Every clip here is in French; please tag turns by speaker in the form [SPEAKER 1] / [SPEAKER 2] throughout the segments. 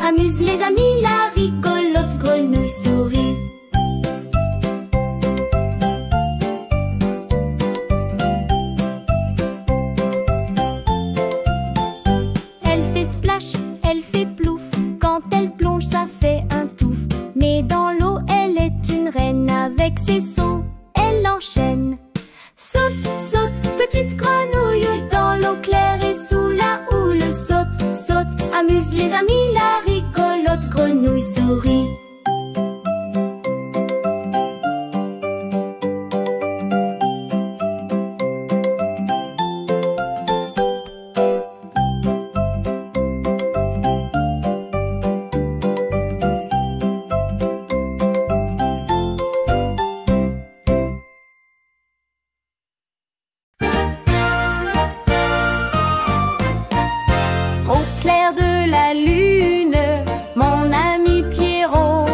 [SPEAKER 1] amuse les amis, la rigolote grenouille sourit. Elle fait splash, elle fait plouf, quand elle plonge ça fait un touf. Mais dans l'eau elle est une reine, avec ses sauts elle enchaîne. Saute, saute, petite grenouille, dans l'eau claire et sous la houle. Saute, saute, amuse les amis, la rigolote grenouille sourit. Au clair de la lune, mon ami Pierrot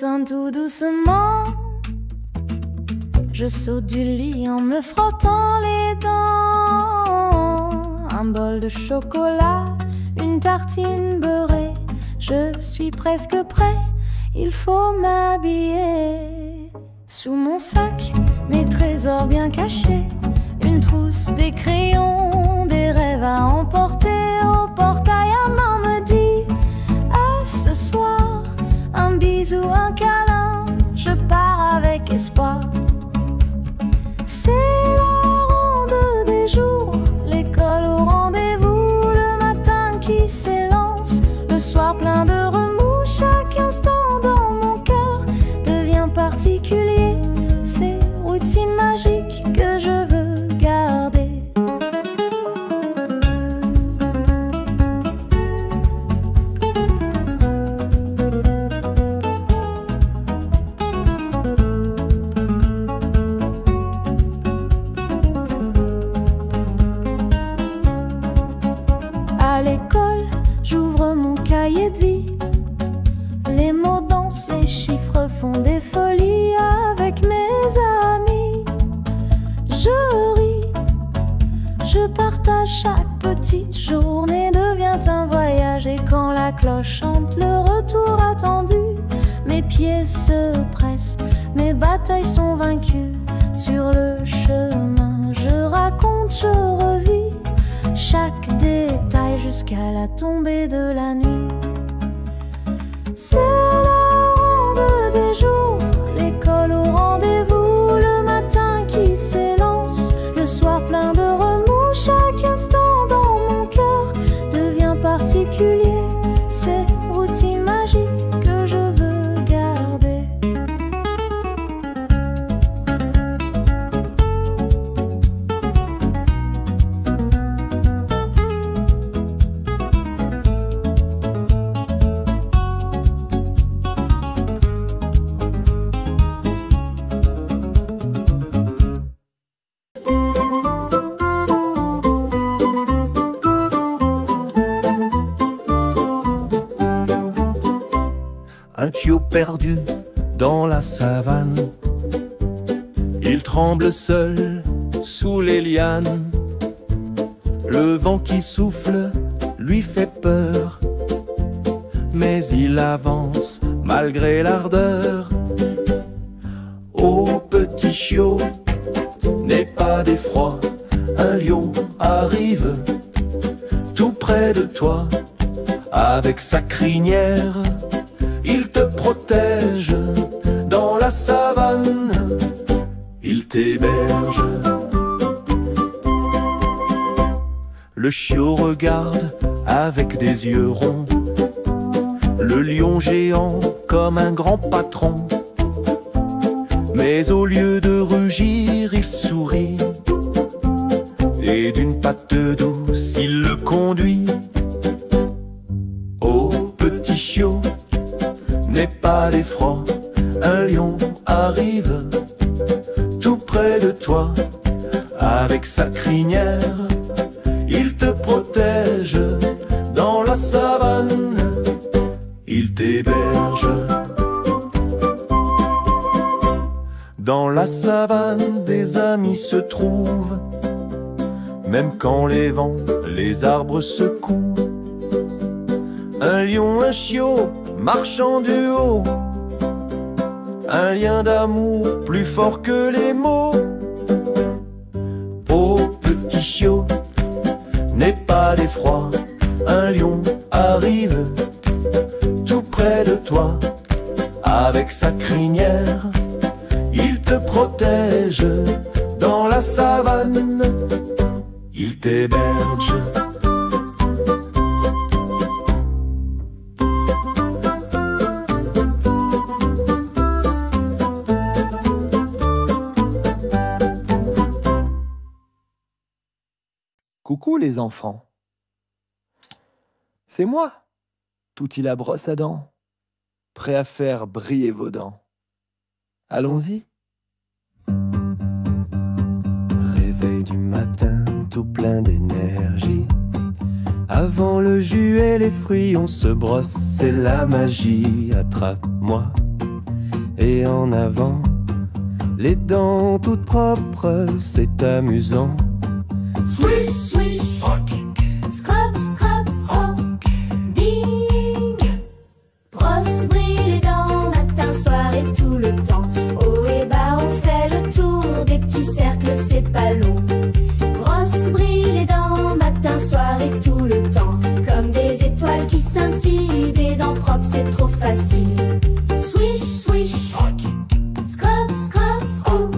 [SPEAKER 1] sonne tout doucement. Je saute du lit en me frottant les dents. Un bol de chocolat, une tartine beurrée. Je suis presque prêt, il faut m'habiller. Sous mon sac, mes trésors bien cachés. Une trousse, des crayons, des rêves à emporter. Au portail, un main me dit: à ce soir, un bisou, un câlin. Je pars avec espoir. C'est la ronde des jours, l'école au rendez-vous. Le matin qui s'élance, le soir plein de remous. Chaque instant dans mon cœur devient particulier. C'est routine magique que je veux garder. À l'école, j'ouvre mon cahier de vie. Les mots dansent, les chiffres font des folies. Avec mes amis, je ris, je partage chaque petite journée. Devient un voyage et quand la cloche chante le retour attendu, mes pieds se pressent, mes batailles sont vaincues. Sur le chemin, je raconte, je revis chaque détail jusqu'à la tombée de la nuit. C'est la ronde des jours, l'école au rendez-vous. Le matin qui s'élance, le soir plein de remous. Chaque instant dans mon cœur devient particulier. C'est routine magique que je veux garder.
[SPEAKER 2] Un chiot perdu dans la savane, il tremble seul sous les lianes. Le vent qui souffle lui fait peur, mais il avance malgré l'ardeur. Ô petit chiot, n'aie pas d'effroi, un lion arrive tout près de toi. Avec sa crinière, il te protège dans la savane, il t'héberge. Le chiot regarde avec des yeux ronds le lion géant comme un grand patron. Mais au lieu de rugir, il sourit et d'une patte douce, il le conduit. Ô petit chiot, n'aie pas d'effroi, un lion arrive tout près de toi. Avec sa crinière, il te protège dans la savane, il t'héberge. Dans la savane, des amis se trouvent, même quand les vents, les arbres secouent. Un lion, un chiot, marchant du haut, un lien d'amour plus fort que les mots. Ô petit chiot, n'aie pas d'effroi, un lion arrive tout près de toi. Avec sa crinière, il te protège dans la savane, il t'héberge.
[SPEAKER 3] Coucou les enfants, c'est moi, Touty la brosse à dents, prêt à faire briller vos dents. Allons-y. Réveil du matin, tout plein d'énergie. Avant le jus et les fruits, on se brosse, c'est la magie. Attrape-moi, et en avant. Les dents toutes propres, c'est amusant.
[SPEAKER 1] Swish, swish, scrub, scrub, hop, ding. Brosse, brille les dents, matin, soir et tout le temps. Haut et bas, on fait le tour des petits cercles, c'est pas long. Brosse, brille les dents, matin, soir et tout le temps. Comme des étoiles qui scintillent, des dents propres, c'est trop facile. Swish, swish, scrub, scrub, hop,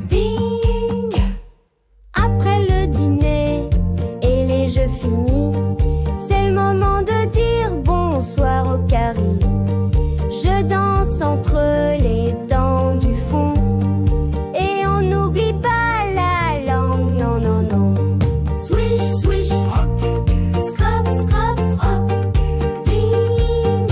[SPEAKER 1] ding. Après le dîner et les jeux finis, c'est le moment de dire bonsoir au carré. Je danse entre les dents du fond et on n'oublie pas la langue, non, non, non. Swish, swish, scrub, scrub, hop, ding.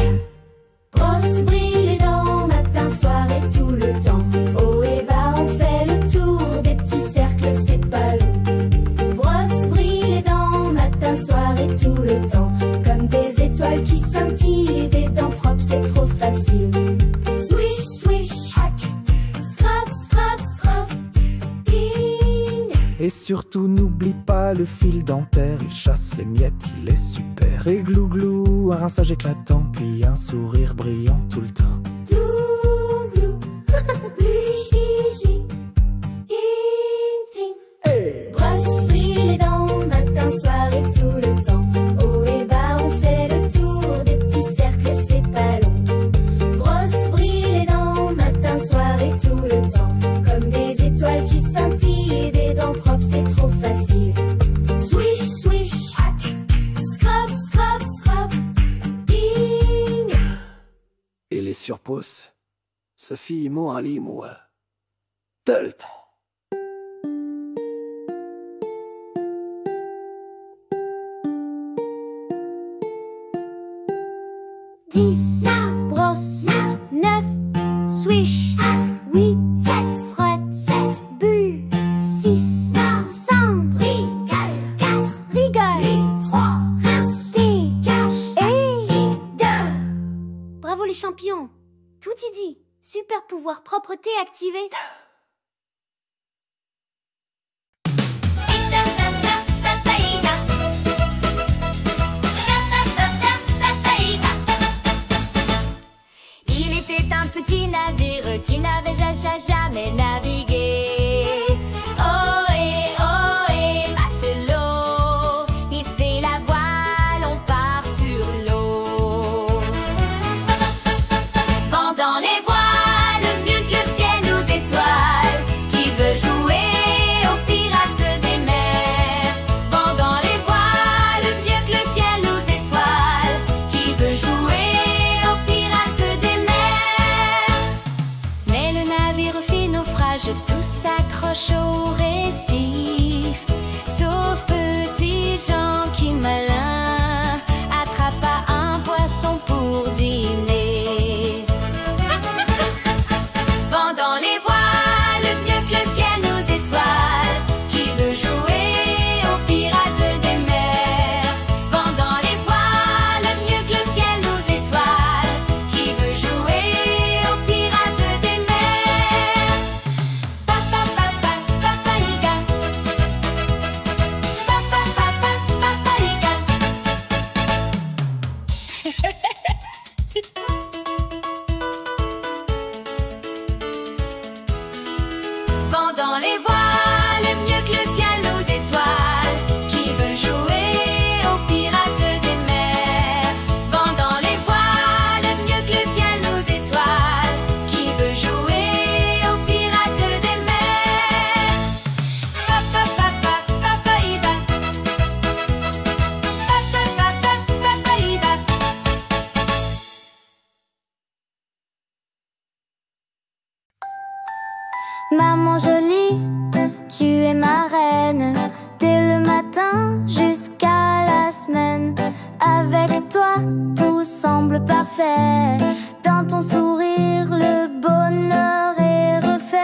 [SPEAKER 1] Brosse, brille les dents, matin, soir et tout le temps. Haut et bas, on fait le tour des petits cercles, c'est pas long. Brosse, brille les dents, matin, soir et tout le temps. Comme des étoiles qui scintillent, des dents propres, c'est trop facile. Swish, swish, scrub, scrub, scrub, ding.
[SPEAKER 3] Et surtout n'oublie pas le fil dentaire, il chasse les miettes, il est super. Et glou-glou, un rinçage éclatant, puis un sourire brillant tout le temps.
[SPEAKER 1] Glou, glou, blush, easy, eating. Brosse, brille les dents, matin, soir et tout le temps. Haut et bas, on fait le tour des petits cercles, c'est pas long. Brosse, brille les dents, matin, soir et tout le temps. Comme des étoiles qui scintillent, des dents propres, c'est trop facile. Swish, swish, scrub, scrub, scrub, ding.
[SPEAKER 3] Et les surpousses, Sophie, mon Ali, moi, tout le temps.
[SPEAKER 1] Dix, brosse, 9, swish, 8, frotte, 7, bulle, 6, sans, rigole, 4, rigole, 3, rince, dégage, et 2. Bravo les champions, tout y dit. Super pouvoir propreté activé. Il était un petit navire qui n'avait jamais navigué. Ohé, matelot, hissez la voile, on part sur l'eau. Vent dans les voiles, mieux que le ciel aux étoiles. Qui veut jouer aux pirates des mers? Vent dans les voiles, mieux que le ciel aux étoiles. Qui veut jouer aux pirates des mers? Mais le navire fit naufrage, tous s'accrochent au récif. Sauf Petit Jean qui malin attrapa un poisson pour dîner. Vent dans les voiles, mieux que le ciel aux étoiles. Qui veut jouer aux pirates des mers? Vent dans les voiles, mieux que le ciel aux étoiles. Qui veut jouer aux pirates des mers? Papa, papa, papaïga. Papa, papa, papaïga. Vent dans les voiles, mieux que le ciel aux étoiles. Qui veut jouer aux pirates des mers? Vent dans les voiles, mieux que le ciel aux étoiles. Qui veut jouer aux pirates des mers? Papa, papa, papaïba. Papa, papa, papaïba. Maman jolie, tu es ma reine. Dès le matin jusqu'à la semaine. Avec toi, tout semble parfait. Dans ton sourire, le bonheur est refait.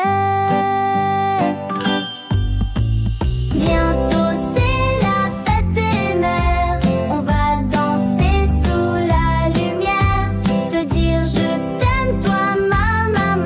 [SPEAKER 1] Bientôt c'est la fête des mères. On va danser sous la lumière. Te dire je t'aime toi ma maman.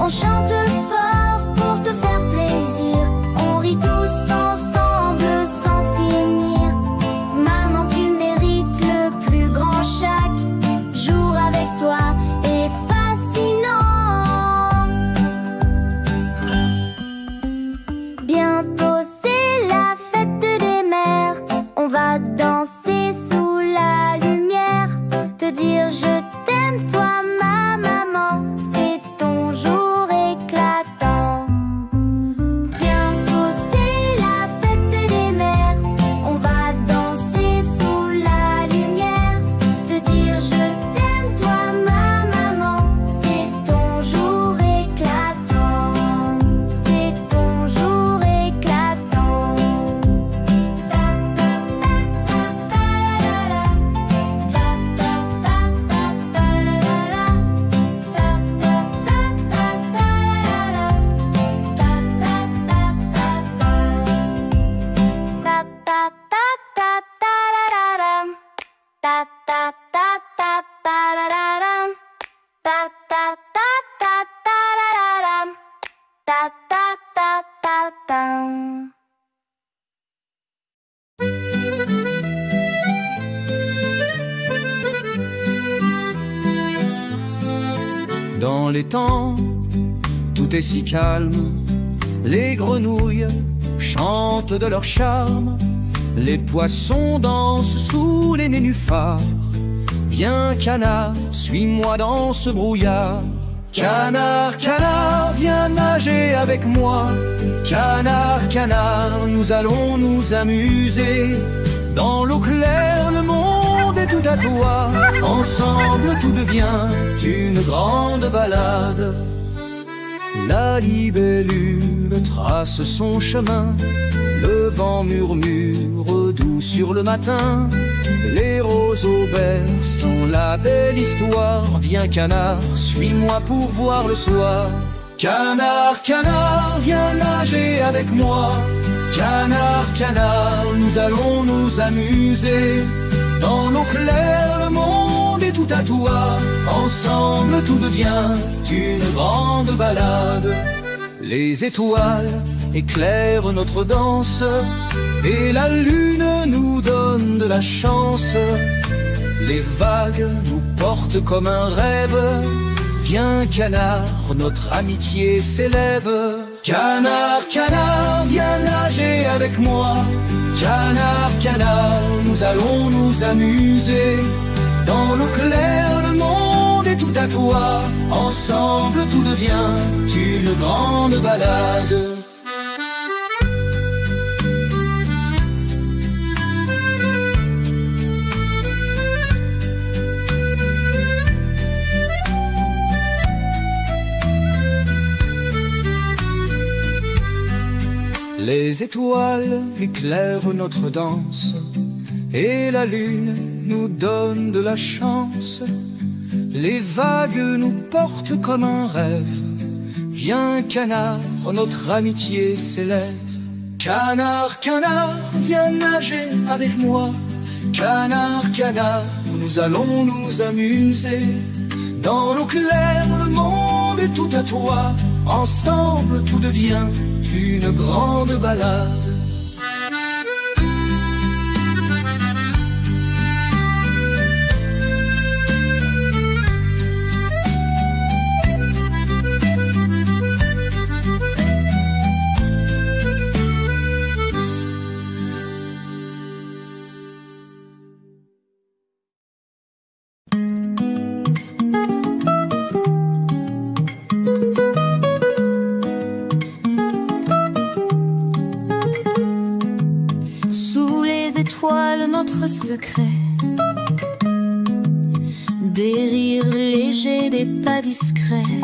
[SPEAKER 1] On chante fort pour te faire plaisir. On rit tous ensemble sans finir. Maman, tu mérites le plus grand. Chaque jour avec toi est fascinant. Bientôt c'est la fête des mères. On va danser sous la lumière. Te dire je t'aime toi ma maman, c'est ton jour éclatant. Bientôt c'est la fête des mères. On va danser sous la lumière. Te dire je t'aime toi ma maman, c'est ton jour éclatant. C'est ton jour éclatant.
[SPEAKER 4] Dans les temps, tout est si calme. Les grenouilles chantent de leur charme. Les poissons dansent sous les nénuphars. Viens canard, suis-moi dans ce brouillard. Canard, canard, viens nager avec moi. Canard, canard, nous allons nous amuser. Dans l'eau claire, le monde est tout à toi. Ensemble, tout devient une grande balade. La libellule trace son chemin. Le vent murmure doux sur le matin. Les roseaux bercent la belle histoire. Viens canard, suis-moi pour voir le soir. Canard, canard, viens nager avec moi. Canard, canard, nous allons nous amuser. Dans l'eau claire, le monde est tout à toi. Ensemble, tout devient une grande balade. Les étoiles éclairent notre danse. Et la lune nous donne de la chance. Les vagues nous portent comme un rêve. Viens canard, notre amitié s'élève. Canard, canard, viens nager avec moi. Canard, canard, nous allons nous amuser. Dans l'eau claire, le monde est tout à toi. Ensemble, tout devient une grande balade. Les étoiles éclairent notre danse et la lune nous donne de la chance. Les vagues nous portent comme un rêve. Viens canard, notre amitié s'élève. Canard, canard, viens nager avec moi. Canard, canard, nous allons nous amuser. Dans l'eau claire, le monde est tout à toi. Ensemble, tout devient une grande balade.
[SPEAKER 5] Notre secret, des rires légers, des pas discrets.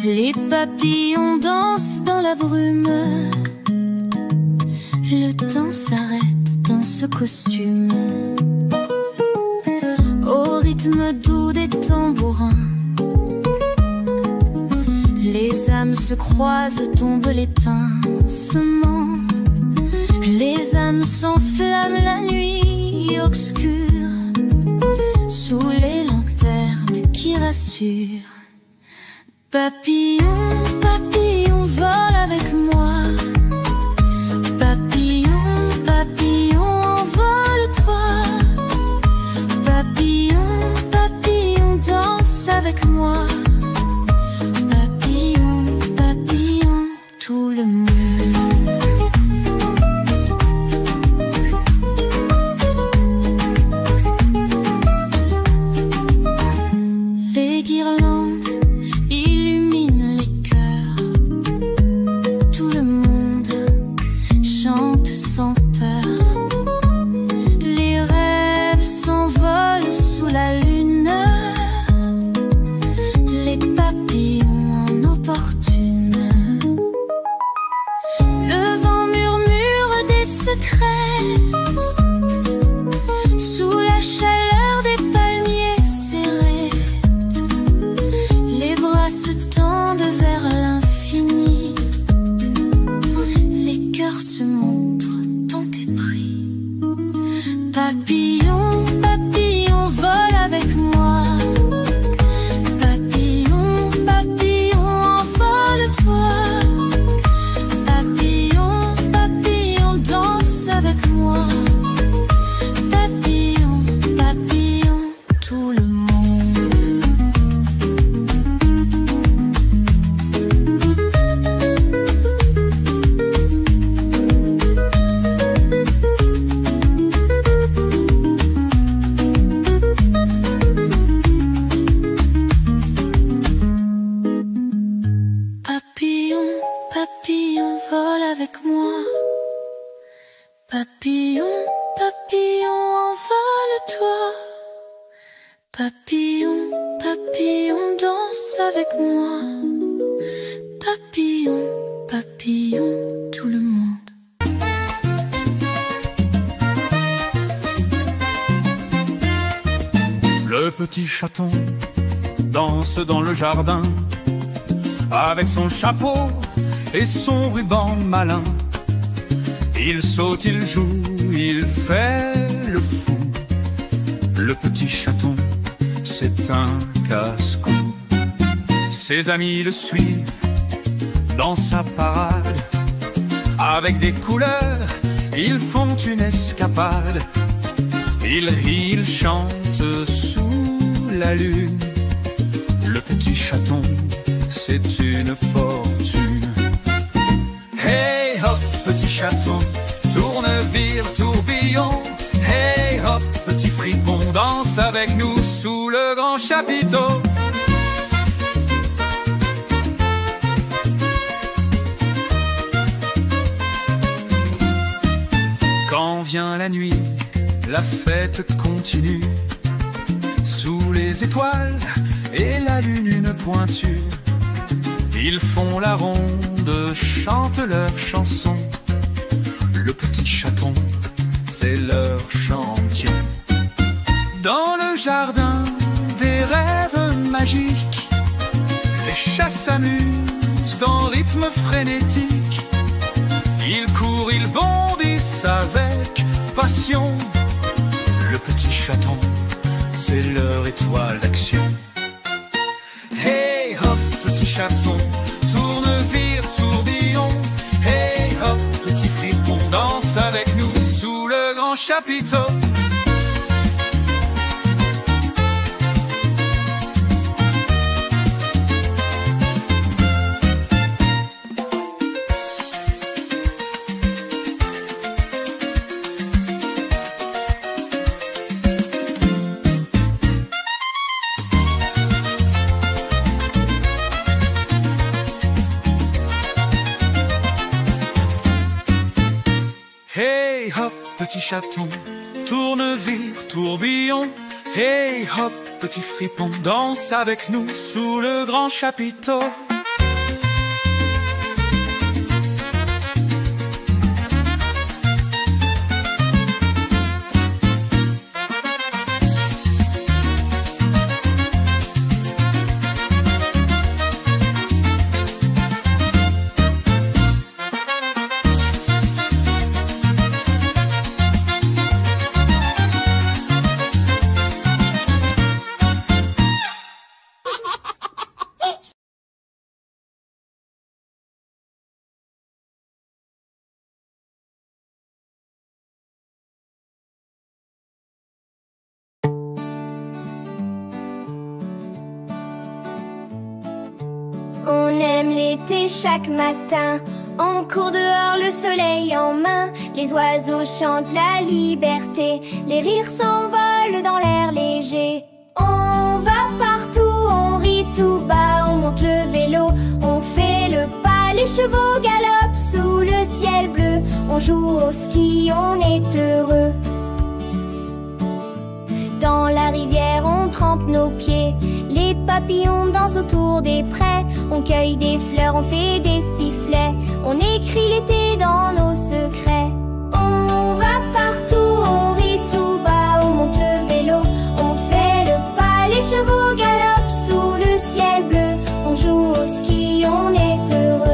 [SPEAKER 5] Les papillons dansent dans la brume. Le temps s'arrête dans ce costume. Au rythme doux des tambourins, les âmes se croisent, tombent les pincements. Les âmes s'enflamment la nuit obscure, sous les lanternes qui rassurent. Papillon, papillon, vole avec moi. Papillon, papillon, envole-toi. Papillon, papillon, danse avec moi. Papillon, papillon, tout le monde. Les guirlandes illuminent les cœurs. Tout le monde chante sans peur. Les rêves s'envolent sous la lune. Les papillons en eau fortune. Le vent murmure des secrets. Sous la chaleur des palmiers serrés. Les bras se tendent vers l'infini. Les cœurs se montrent tant épris. Papillon, papillon, vole avec moi. Papillon, papillon, envole-toi. Papillon, papillon, danse avec moi. Papillon, papillon, tout le monde. Papillon, papillon, vole avec moi. Papillon, papillon, envole-toi. Papillon, papillon, danse avec moi. Papillon, papillon, tout le monde.
[SPEAKER 4] Le petit chaton danse dans le jardin avec son chapeau et son ruban malin. Il saute, il joue, il fait le fou. Le petit chaton, c'est un casse-cou. Ses amis le suivent dans sa parade. Avec des couleurs, ils font une escapade. Ils rient, ils chantent sous la lune. Le petit chaton, c'est une fortune. Hey hop, petit chaton, tourne, vire, tourbillon. Hey hop, petit fripon, danse avec nous sous le grand chapiteau. Quand vient la nuit, la fête continue. Sous les étoiles et la lune une pointure. Ils font la ronde, chantent leurs chansons. Le petit chaton, c'est leur champion. Dans le jardin des rêves magiques, les chats s'amusent d'un rythme frénétique. Ils courent, ils bondissent avec passion. Le petit chaton, c'est leur étoile d'action. Hey hop, petit chaton, tourne, vire, tourbillon. Hey hop, petit fripon, danse avec nous sous le grand chapiteau. Hey hop, petit chaton, tourne, vire, tourbillon. Hey hop, petit fripon, danse avec nous sous le grand chapiteau.
[SPEAKER 1] On aime l'été chaque matin. On court dehors le soleil en main. Les oiseaux chantent la liberté. Les rires s'envolent dans l'air léger. On va partout, on rit tout bas. On monte le vélo, on fait le pas. Les chevaux galopent sous le ciel bleu. On joue au ski, on est heureux. Dans la rivière, on trempe nos pieds. Les papillons dansent autour des prés. On cueille des fleurs, on fait des sifflets. On écrit l'été dans nos secrets. On va partout, on rit tout bas. On monte le vélo, on fait le pas. Les chevaux galopent sous le ciel bleu. On joue au ski, on est heureux.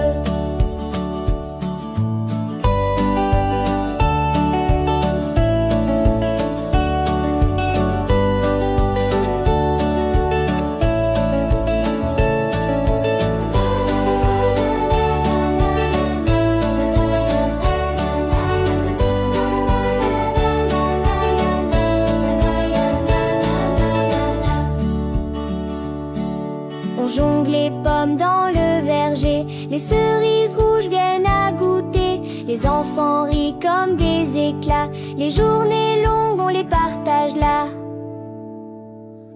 [SPEAKER 1] On jongle les pommes dans le verger. Les cerises rouges viennent à goûter. Les enfants rient comme des éclats. Les journées longues, on les partage là.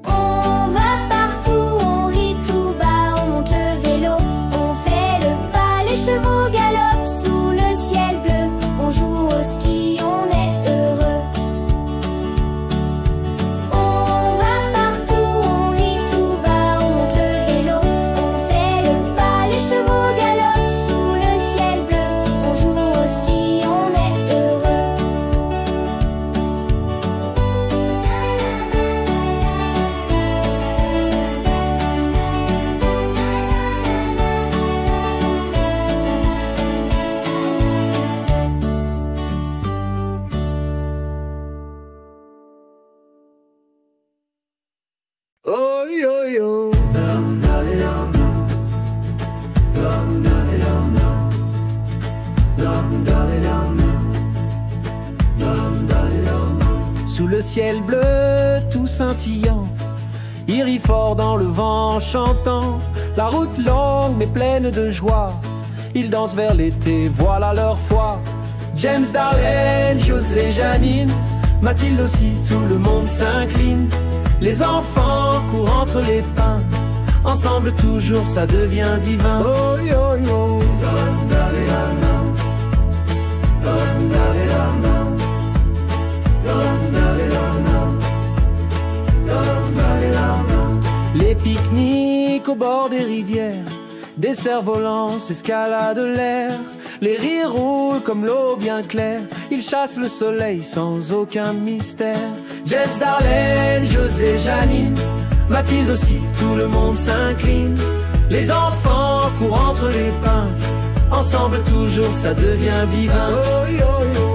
[SPEAKER 1] On va partout, on rit tout bas. On monte le vélo, on fait le pas. Les chevaux galopent sous le ciel bleu. On joue au ski, on est heureux. On va partout, on rit tout bas. On monte le vélo, on fait le pas. Les chevaux galopent sous le ciel bleu. On joue au ski, on est heureux.
[SPEAKER 3] Oh yo yo.
[SPEAKER 6] Sous le ciel bleu tout scintillant, il rit fort dans le vent chantant. La route longue mais pleine de joie, ils dansent vers l'été, voilà leur foi. James, Darlene, José, Janine, Mathilde aussi, tout le monde s'incline. Les enfants courent entre les pins, ensemble toujours ça devient divin.
[SPEAKER 3] Oh yo yo.
[SPEAKER 6] Les pique-niques au bord des rivières, des cerfs-volants s'escaladent l'air. Les rires roulent comme l'eau bien claire, ils chassent le soleil sans aucun mystère. James, Darlene, José, Janine, Mathilde aussi, tout le monde s'incline. Les enfants courent entre les pins, ensemble toujours ça devient divin. Oh yo yo.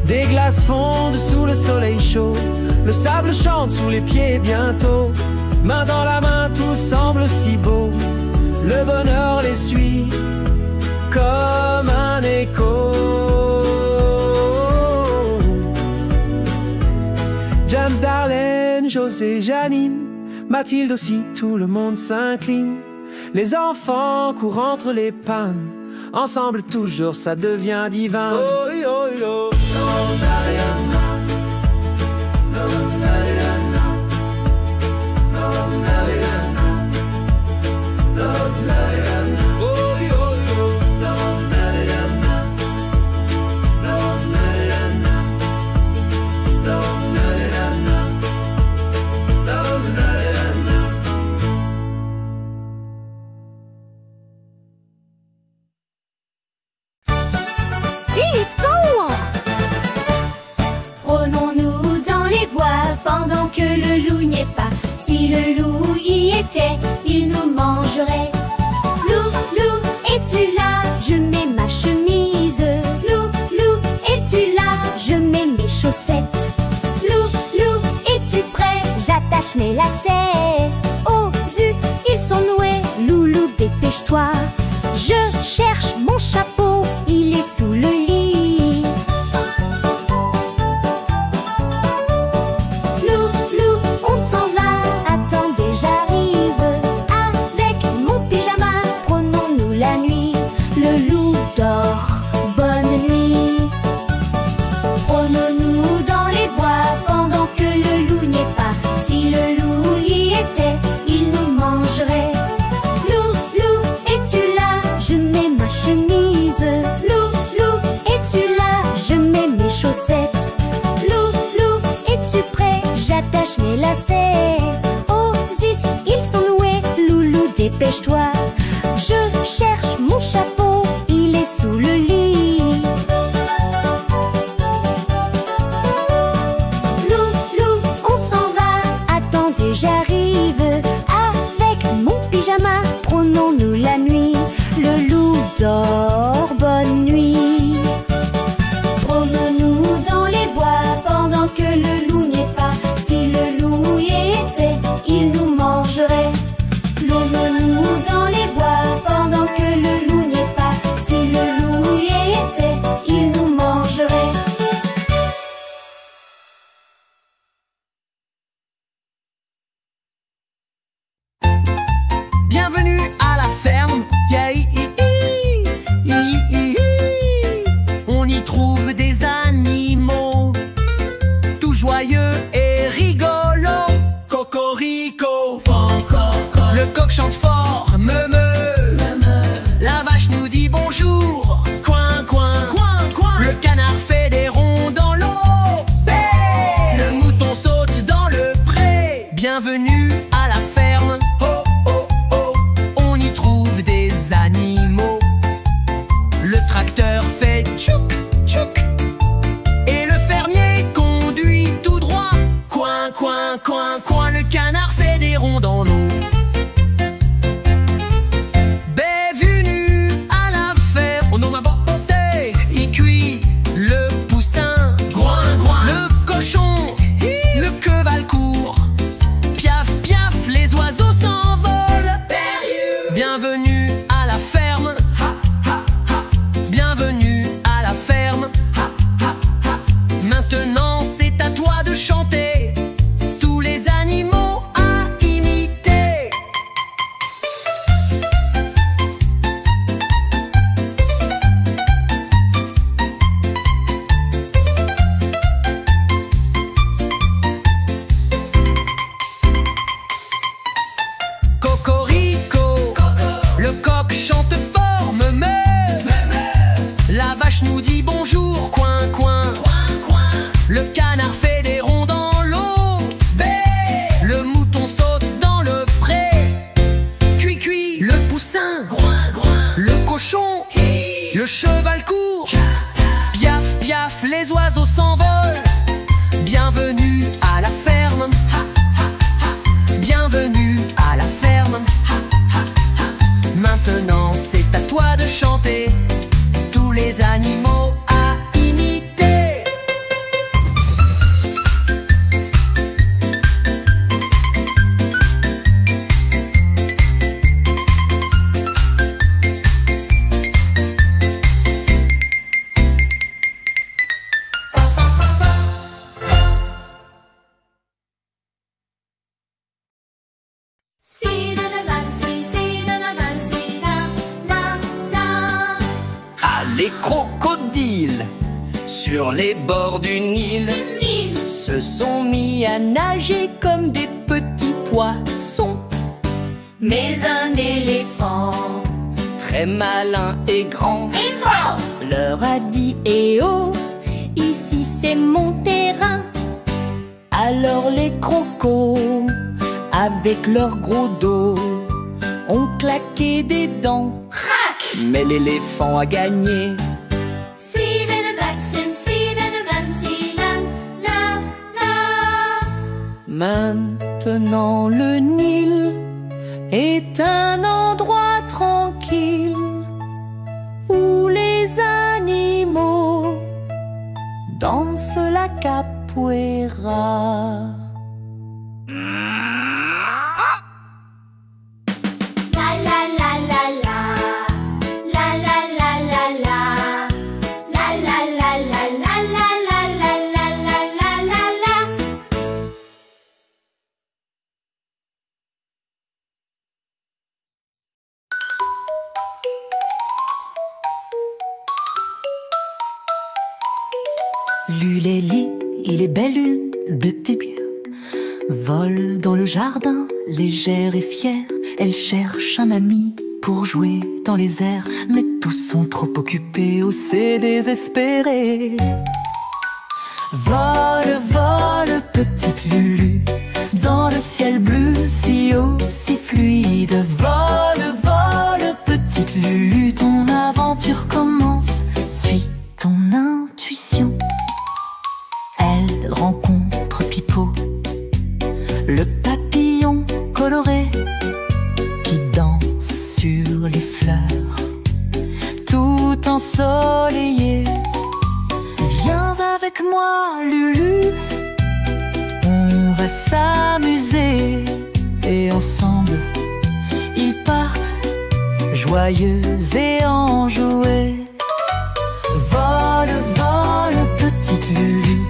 [SPEAKER 6] Des glaces fondent sous le soleil chaud, le sable chante sous les pieds bientôt. Main dans la main, tout semble si beau, le bonheur les suit comme un écho. James, Darlene, José, Janine, Mathilde aussi, tout le monde s'incline. Les enfants courent entre les pannes, ensemble toujours ça devient divin. Oh yo yo.
[SPEAKER 1] Pendant que le loup n'y est pas. Si le loup y était, il nous mangerait. Loup, loup, es-tu là? Je mets ma chemise. Loup, loup, es-tu là? Je mets mes chaussettes. Loup, loup, es-tu prêt? J'attache mes lacets. Oh zut, ils sont noués. Loulou, dépêche-toi. Je cherche mon chapeau, il est sous le lit. chaussettes. Loulou, es-tu prêt? J'attache mes lacets. Oh zut, ils sont noués. Loulou, dépêche-toi. Je cherche mon chapeau, il est sous le lit. Loulou, on s'en va. Attendez, j'arrive. Avec mon pyjama, prenons-nous la nuit. Le loup dort, bonne nuit. Promenons-nous dans les bois pendant que le loup n'y est pas. Si le loup y était, il nous mangerait. Promenons-nous dans les bois pendant que le loup n'y est pas. Si le loup y était, il nous mangerait.
[SPEAKER 4] Bienvenue à la ferme. On y trouve des animaux tout joyeux et rigolos. Cocorico, le coq chante fort, me. La vache nous dit bonjour, coin, coin, coin, coin. Le canard fait des ronds dans l'eau, bé. Le mouton saute dans le pré. Bienvenue à la ferme. Oh, oh, oh. On y trouve des animaux. Le tracteur fait tchouk, tchouk. Et le fermier conduit tout droit. Coin, coin, coin, coin. Le canard fait des ronds dans l'eau. Bienvenue à la ferme. On m'a porté. Il cuit le poussin. Groin, groin. Le cochon. Le cheval court. Piaf, piaf, les oiseaux s'envolent. Bienvenue à la ferme. Bienvenue à la ferme. Maintenant c'est à toi de chanter. Tous les animaux à imiter. Cocorico, le coq chante fort, me. La vache nous dit bonjour, coin, coin. Le canard fait des ronds dans l'eau, bé. Le mouton saute dans le pré. Cui, cui, le poussin. Groin, groin. Le cochon. Le cheval court. Piaf, piaf, les oiseaux s'envolent. Bienvenue à la ferme. Bienvenue à la ferme. Maintenant c'est à toi de chanter. Tous les animaux à imiter. Ah, les crocodiles sur les bords du Nil se sont mis à nager comme des petits poissons. Mais un éléphant très malin et grand leur a dit: eh oh, ici c'est mon terrain. Alors les crocos, avec leur gros dos, ont claqué des dents. Mais l'éléphant a gagné. Maintenant le Nil est un endroit tranquille où les animaux dansent la capoeira.
[SPEAKER 5] L'Ulélie, il est belle une petite bière, vole dans le jardin, légère et fière. Elle cherche un ami pour jouer dans les airs, mais tous sont trop occupés, oh c'est désespéré. Vole, vole, petite Lulu, dans le ciel bleu si haut, si fluide. Vole, vole, petite Lulu, ton aventure commence. Suis ton intuition. Elle rencontre Pipo, le papillon coloré qui danse sur les fleurs, tout ensoleillé. Viens avec moi, Lulu, on va s'amuser. Et ensemble, ils partent, joyeux et enjoués. Vole, vole, petite Lulu,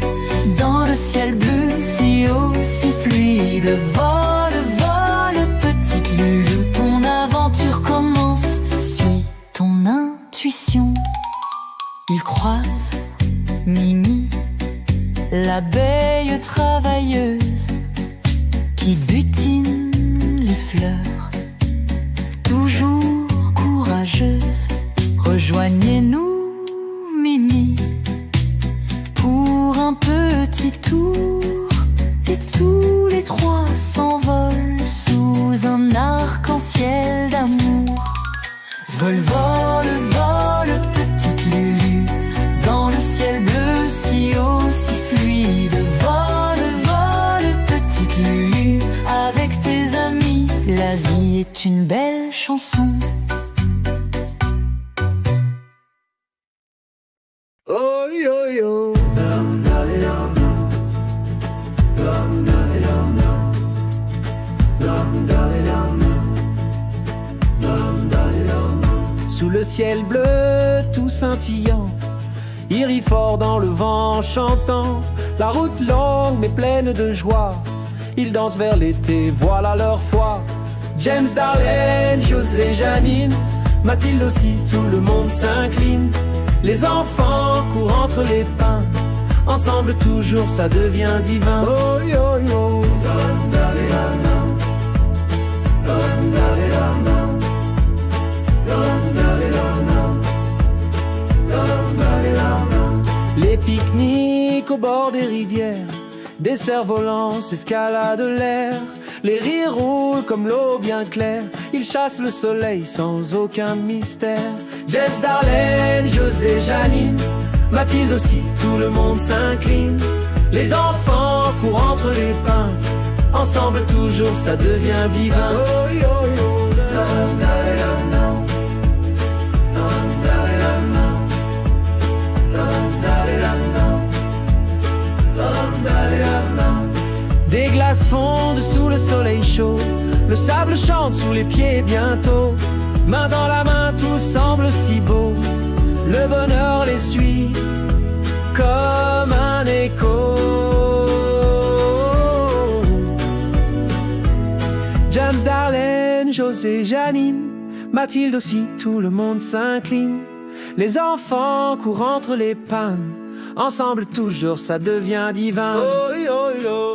[SPEAKER 5] dans le ciel bleu si haut, si fluide. Vole, vole, petite Lulu, ton aventure commence. Suis ton intuition. Ils croisent Mimi, l'abeille travailleuse qui butine les fleurs, toujours courageuse. Rejoignez-nous, Mimi, pour un petit tour. Et tous les trois s'envolent sous un arc-en-ciel d'amour. Vol, vol, vol, petite Lulu, dans le ciel bleu si haut, si fluide. Vol, vol, petite Lulu, avec tes amis, la vie est une belle chanson.
[SPEAKER 6] Oh yo yo. Sous le ciel bleu tout scintillant, il rit fort dans le vent chantant. La route longue mais pleine de joie, ils dansent vers l'été, voilà leur foi. James, Darlene, José, Janine, Mathilde aussi, tout le monde s'incline. Les enfants courent entre les pins, ensemble toujours ça devient divin. Oh yo yo. Les pique-niques au bord des rivières, des cerfs-volants s'escaladent l'air. Les rires roulent comme l'eau bien claire, ils chassent le soleil sans aucun mystère. James, Darlene, José, Janine, Mathilde aussi, tout le monde s'incline. Les enfants courent entre les pins, ensemble toujours ça devient divin. Oh yo yo. Des glaces fondent sous le soleil chaud, le sable chante sous les pieds bientôt. Main dans la main, tout semble si beau, le bonheur les suit comme un écho. James, Darlene, José, Janine, Mathilde aussi, tout le monde s'incline. Les enfants courent entre les pins, ensemble toujours ça devient divin. Oh yo yo.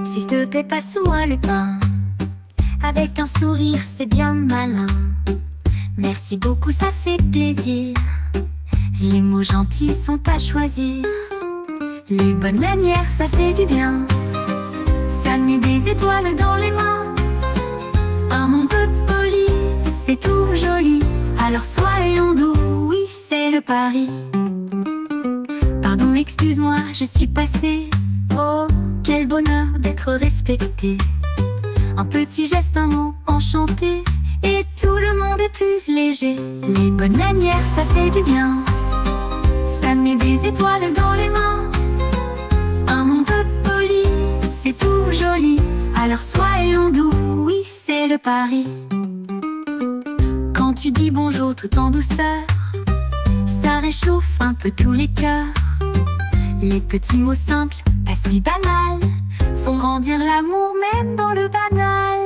[SPEAKER 1] S'il te plaît, passe-moi le pain. Avec un sourire, c'est bien malin. Merci beaucoup, ça fait plaisir. Les mots gentils sont à choisir. Les bonnes manières, ça fait du bien. Ça met des étoiles dans les mains. Un monde poli, c'est tout joli. Alors soyons doux, oui, c'est le pari. Pardon, excuse-moi, je suis passée. Oh, quel bonheur d'être respecté. Un petit geste, un mot enchanté, et tout le monde est plus léger. Les bonnes manières, ça fait du bien. Ça met des étoiles dans les mains. Un monde poli, c'est tout joli. Alors soyons doux, oui, c'est le pari. Quand tu dis bonjour tout en douceur, ça
[SPEAKER 5] réchauffe un peu tous les cœurs. Les petits mots simples, pas si banals, font grandir l'amour même dans le banal.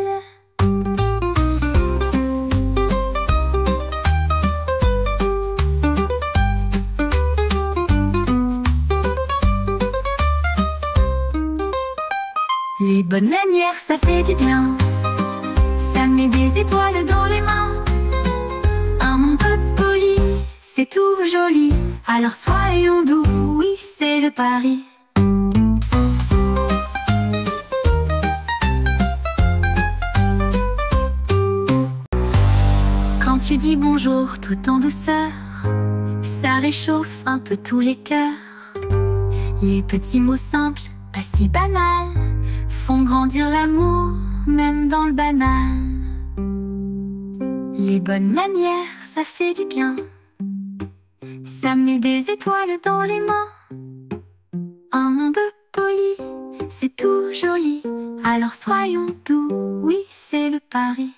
[SPEAKER 5] Les bonnes manières, ça fait du bien. Ça met des étoiles dans les mains. Un monde poli, c'est tout joli. Alors soyons doux, oui, c'est le pari. Quand tu dis bonjour tout en douceur, ça réchauffe un peu tous les cœurs. Les petits mots simples, pas si banals, font grandir l'amour, même dans le banal. Les bonnes manières, ça fait du bien. Ça met des étoiles dans les mains. Un monde poli, c'est tout joli. Alors soyons doux, oui, c'est le pari.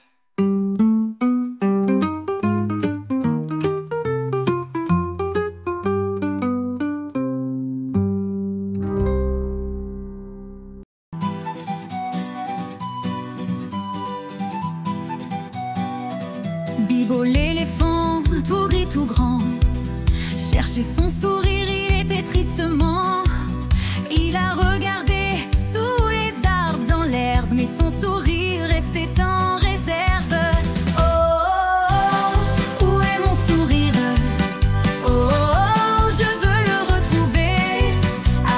[SPEAKER 5] Bibo l'éléphant, tout gris, tout grand, cherchait son sourire, il était tristement. Il a regardé sous les arbres, dans l'herbe, mais son sourire restait en réserve. Oh, oh, oh, où est mon sourire? Oh, oh, oh, je veux le retrouver.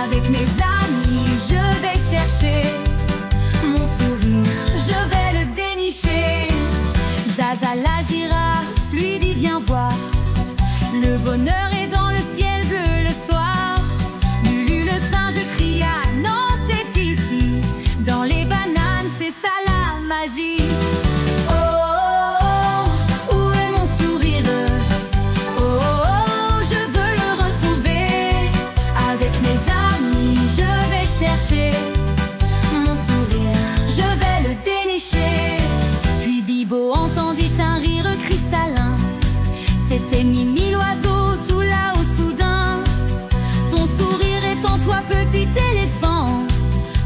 [SPEAKER 5] Avec mes amis, je vais chercher mon sourire, je vais le dénicher. Zaza la girafe lui dit viens voir, le bonheur est dans le ciel bleu le soir. Lulu le singe cria non c'est ici, dans les bananes c'est ça la magie. Oh, oh, oh, où est mon sourire? Oh, oh, oh, je veux le retrouver. Avec mes amis je vais chercher mon sourire, je vais le dénicher. Puis Bibo entendit un rire cristallin. C'était Mimi l'oiseau tout là-haut soudain. Ton sourire est en toi petit éléphant.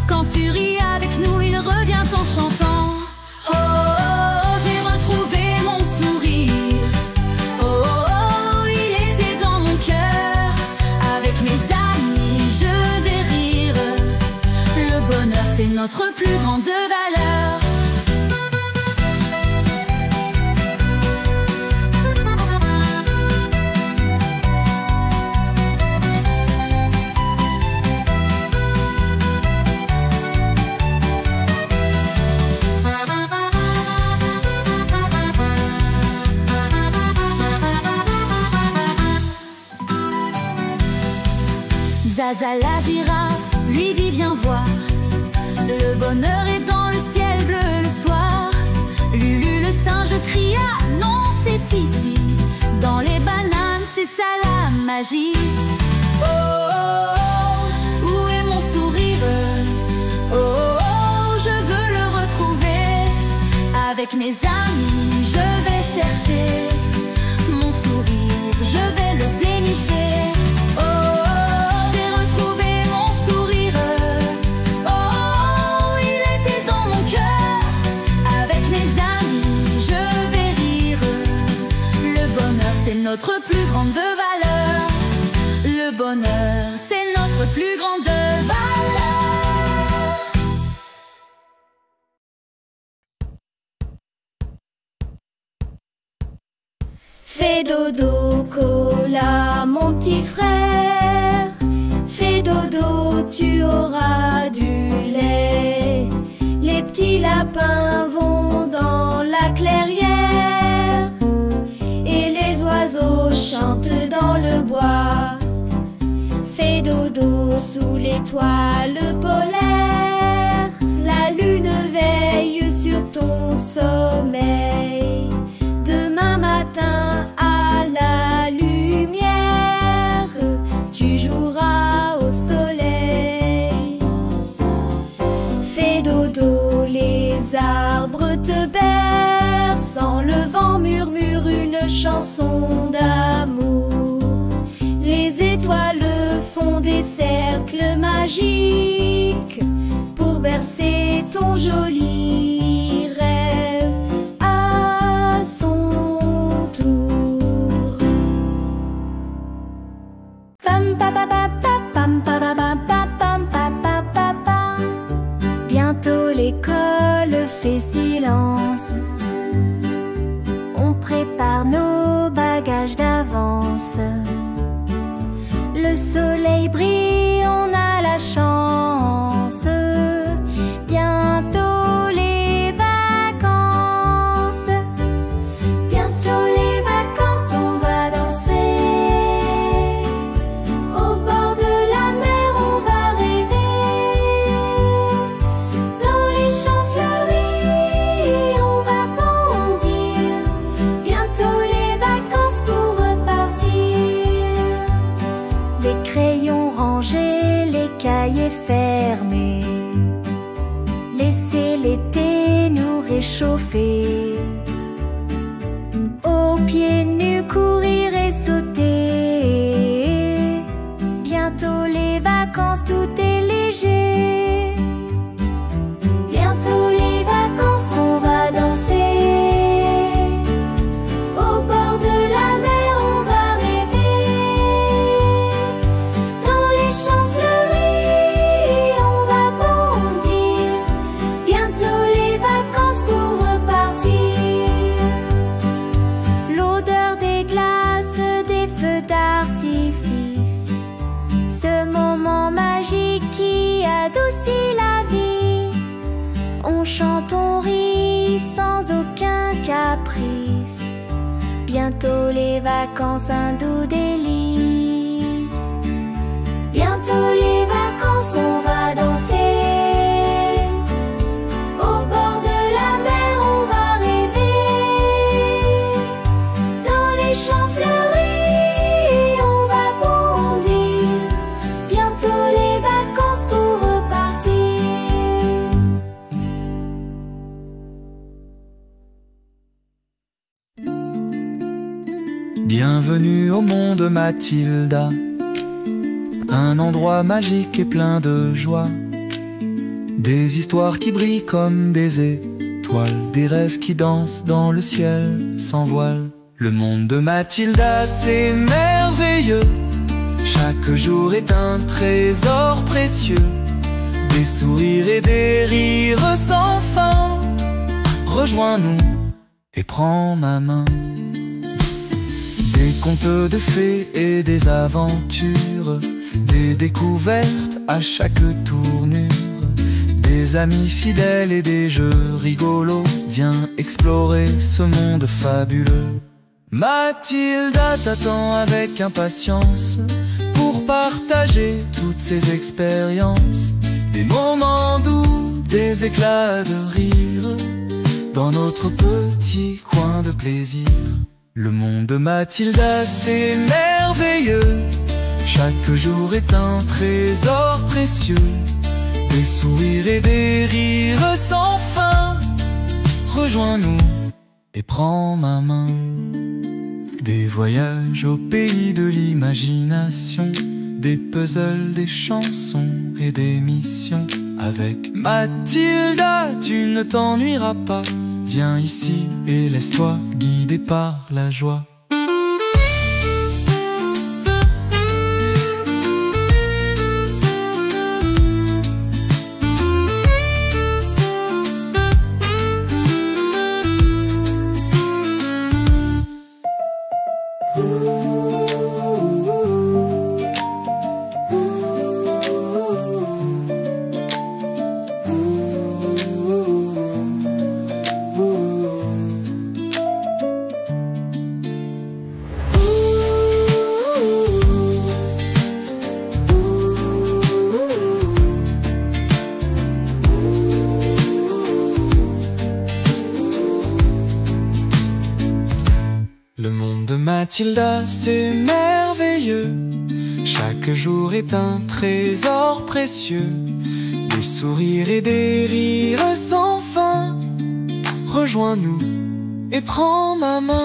[SPEAKER 5] Quand tu ris avec nous il revient en chantant. Oh, oh, oh, j'ai retrouvé mon sourire. Oh, oh, oh, il était dans mon cœur. Avec mes amis je vais rire. Le bonheur c'est notre plus grande valeur. Zaza la girafe lui dit viens voir, le bonheur est dans le ciel bleu le soir. Lulu le singe cria non c'est ici, dans les bananes c'est ça la magie. Oh, oh, oh, où est mon sourire? Oh, oh, oh, je veux le retrouver. Avec mes amis je vais chercher mon sourire, je vais le dénicher. Oh, notre plus grande valeur. Le bonheur, c'est notre plus grande valeur.
[SPEAKER 1] Fais dodo, Cola, mon petit frère. Fais dodo, tu auras du lait. Les petits lapins vont dans la clairière. Les oiseaux chantent dans le bois. Fais dodo sous l'étoile polaire. La lune veille sur ton sommeil. Demain matin à la lumière, tu joueras au soleil. Fais dodo, les arbres te bercent. Le vent murmure une chanson d'amour. font des cercles magiques pour bercer ton joli rêve à son tour. Pam pa pa pa pa pam pa pa pa pa pam pa pa pa pa. Bientôt l'école fait silence. On prépare nos bagages d'avance. Le soleil brille, on a la chance. Bientôt les vacances. Bientôt les vacances, on va danser. Au bord de la mer, on va rêver. Dans les champs fleuris, on va bondir. Bientôt les vacances pour repartir. Les crayons rangés, les cahiers fermés. Laissez l'été nous réchauffer. Aux pieds nus courir et sauter. Bientôt les vacances, tout est léger. Bientôt les vacances, on va danser. Au bord de la mer, on va rêver. Dans les champs fleuris, on va bondir. Bientôt les vacances pour repartir. L'odeur des glaces, des feux d'artifice. Ce moment magique qui adoucit la vie. On chante, on rit sans aucun caprice. Bientôt les vacances, un doux délice. Bientôt les vacances, on va danser. Au bord de la mer, on va rêver. Dans les champs fleuris, on va bondir. Bientôt les vacances pour repartir.
[SPEAKER 7] Bienvenue au monde Mathilda, un endroit magique et plein de joie. Des histoires qui brillent comme des étoiles, des rêves qui dansent dans le ciel sans voile. Le monde de Mathilda, c'est merveilleux. Chaque jour est un trésor précieux. Des sourires et des rires sans fin. Rejoins-nous et prends ma main. Des contes de fées et des aventures, des découvertes à chaque tournure, des amis fidèles et des jeux rigolos. Viens explorer ce monde fabuleux. Mathilda t'attend avec impatience pour partager toutes ses expériences. Des moments doux, des éclats de rire dans notre petit coin de plaisir. Le monde de Mathilda, c'est merveilleux. Chaque jour est un trésor précieux. Des sourires et des rires sans fin. Rejoins-nous et prends ma main. Des voyages au pays de l'imagination, des puzzles, des chansons et des missions. Avec Mathilda, tu ne t'ennuieras pas. Viens ici et laisse-toi guider par la joie. Le monde de Mathilda, c'est merveilleux. Chaque jour est un trésor précieux. Des sourires et des rires sans fin. Rejoins-nous et prends ma main.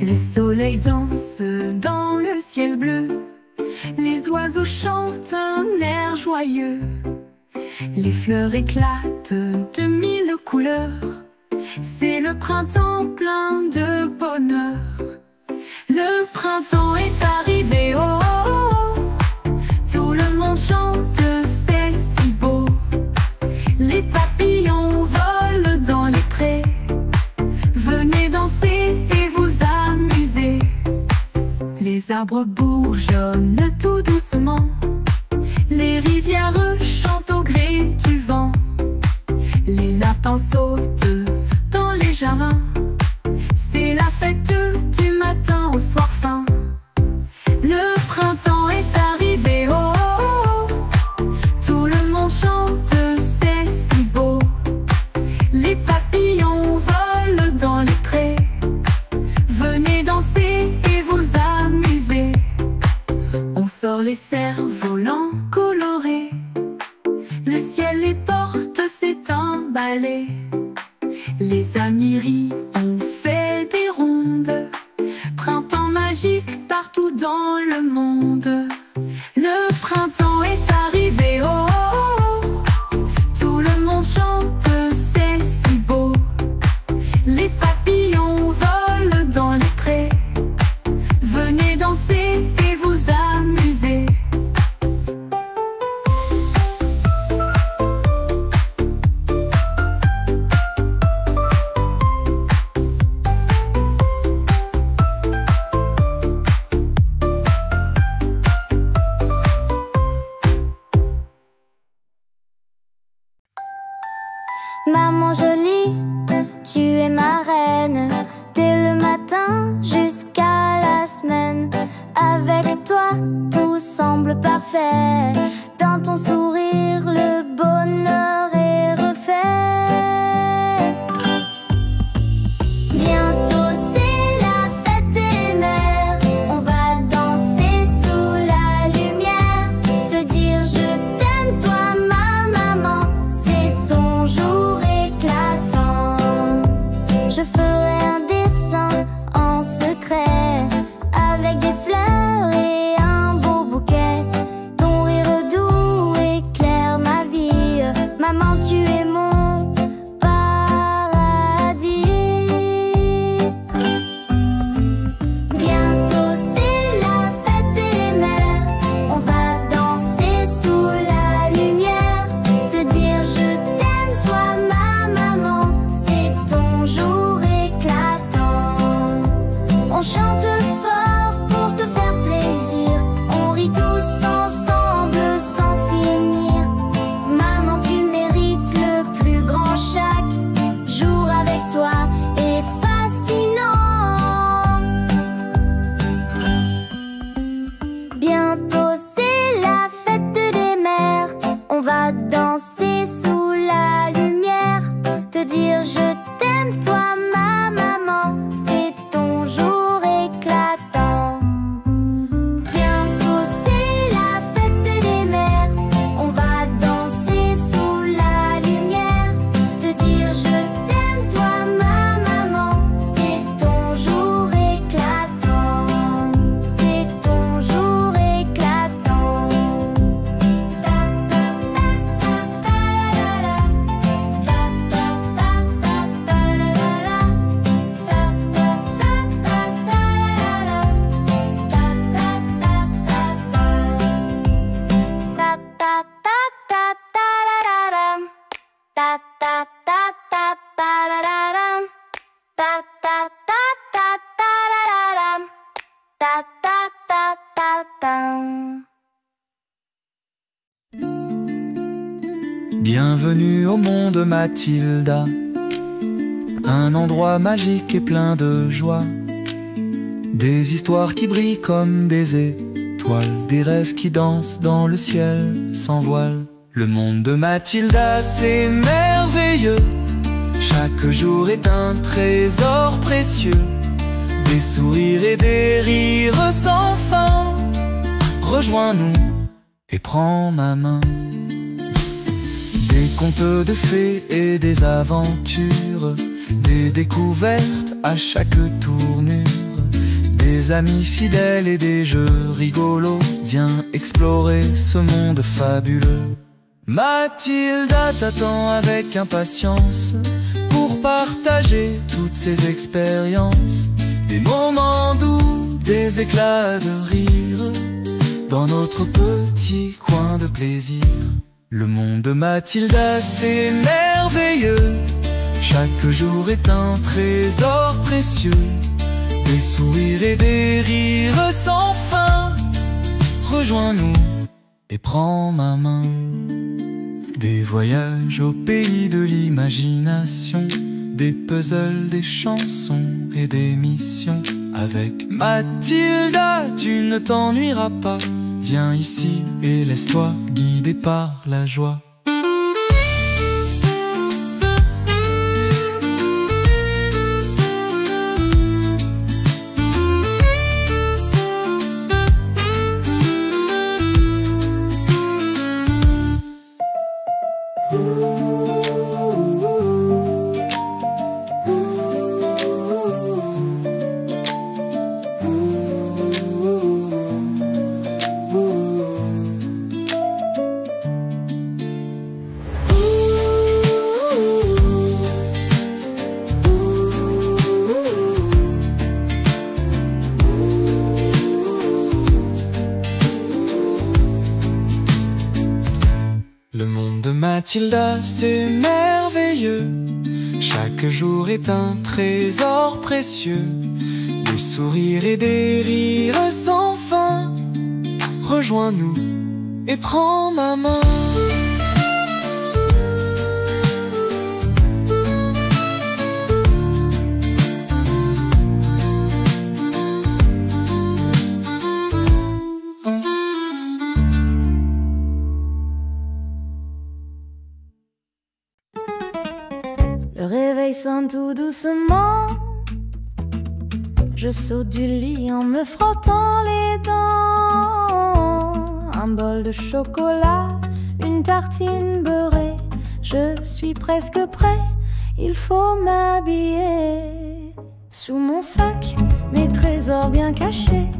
[SPEAKER 5] Le soleil danse dans le ciel bleu, les oiseaux chantent un air joyeux, les fleurs éclatent de mille couleurs, c'est le printemps plein de bonheur. Le printemps est arrivé, oh, oh, oh. Tout le monde chante, c'est si beau. Les papillons volent dans les prés, venez danser et vous amuser. Les arbres bourgeonnent tout doucement, les rivières chantent au gré du vent, les lapins sautent dans les jardins, c'est la fête du matin au soir fin. Le printemps est arrivé, oh, oh, oh. Tout le monde chante, c'est si beau. Les papillons volent dans les prés, venez danser et vous amuser. On sort les cerfs-volants colorés, le ciel les porte s'est emballé. Les amis rient, on fait des rondes, printemps magique partout dans le monde. Le printemps est arrivé, oh, oh, oh. Tout le monde chante, c'est si beau. Les papillons volent dans les prés, venez danser et vous amuser.
[SPEAKER 1] Maman jolie, tu es ma reine, dès le matin jusqu'à la semaine. Avec toi, tout semble parfait, dans ton sourire, le bonheur est refait. Bientôt c'est la fête des mères, on va danser sous la lumière, te dire je t'aime toi ma maman, c'est ton jour éclatant. Je ferai un dessin en secret, avec des fleurs et un beau bouquet. Ton rire doux éclaire ma vie, maman tu es mon paradis. Bientôt c'est la fête des mères, on va danser sous la lumière, te dire je t'aime toi ma maman, c'est ton jour éclatant. On chante fort pour te faire plaisir, on rit tous ensemble sans finir. Maman tu mérites le plus grand, chaque jour avec toi est fascinant. Bientôt c'est la fête des mères, on va danser sous la lumière, te dire je t'aime toi ma maman, c'est ton jour éclatant. Bientôt c'est la fête des mères, on va danser sous la lumière, te dire je t'aime toi ma maman, c'est ton jour éclatant, c'est ton jour éclatant.
[SPEAKER 7] Bienvenue au monde Mathilda, un endroit magique et plein de joie. Des histoires qui brillent comme des étoiles, des rêves qui dansent dans le ciel sans voile. Le monde de Mathilda, c'est merveilleux, chaque jour est un trésor précieux. Des sourires et des rires sans fin, rejoins-nous et prends ma main. Des contes de fées et des aventures, des découvertes à chaque tournure, des amis fidèles et des jeux rigolos. Viens explorer ce monde fabuleux. Mathilda t'attend avec impatience pour partager toutes ses expériences. Des moments doux, des éclats de rire dans notre petit coin de plaisir. Le monde de Mathilda, c'est merveilleux. Chaque jour est un trésor précieux. Des sourires et des rires sans fin. Rejoins-nous et prends ma main. Des voyages au pays de l'imagination, des puzzles, des chansons et des missions. Avec Mathilda, tu ne t'ennuieras pas. Viens ici et laisse-toi guider par la joie. Le monde de Mathilda, c'est merveilleux. Chaque jour est un trésor précieux. Des sourires et des rires sans fin. Rejoins-nous et prends ma main.
[SPEAKER 1] Le réveil sonne tout doucement. Je saute du lit en me frottant les dents. Un bol de chocolat, une tartine beurrée. Je suis presque prêt, il faut m'habiller. Sous mon sac, mes trésors bien cachés.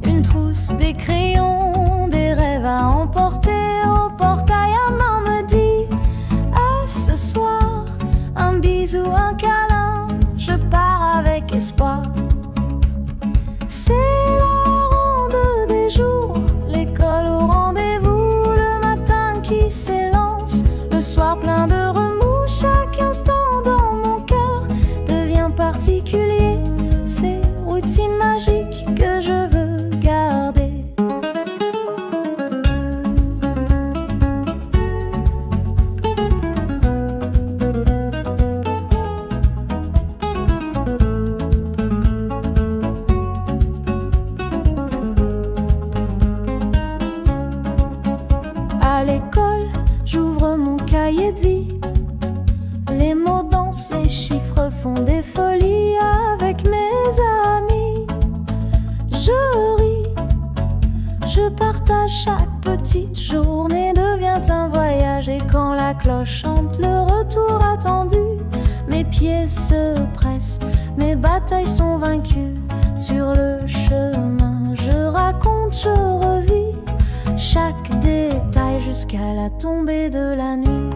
[SPEAKER 1] Une trousse, des crayons, des rêves à emporter. Au portail, un main me dit: à ce soir. Un bisou, un câlin, je pars avec espoir. C'est la ronde des jours, l'école au rendez-vous. Le matin qui s'élance, le soir plein de remous. Chaque instant dans mon cœur devient particulier. C'est routine magique que je veux garder. À l'école, j'ouvre mon cahier de vie. Les mots dansent, les chiffres font des folies. Avec mes amis, je ris, je partage chaque petite journée. Devient un voyage et quand la cloche chante le retour attendu, mes pieds se pressent, mes batailles sont vaincues. Sur le chemin, je raconte, je revis chaque détail jusqu'à la tombée de la nuit.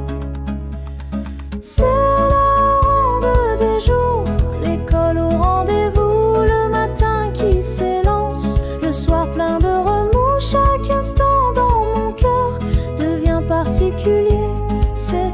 [SPEAKER 1] C'est la ronde des jours, l'école au rendez-vous. Le matin qui s'élance, le soir plein de remous. Chaque instant dans mon cœur devient particulier. C'est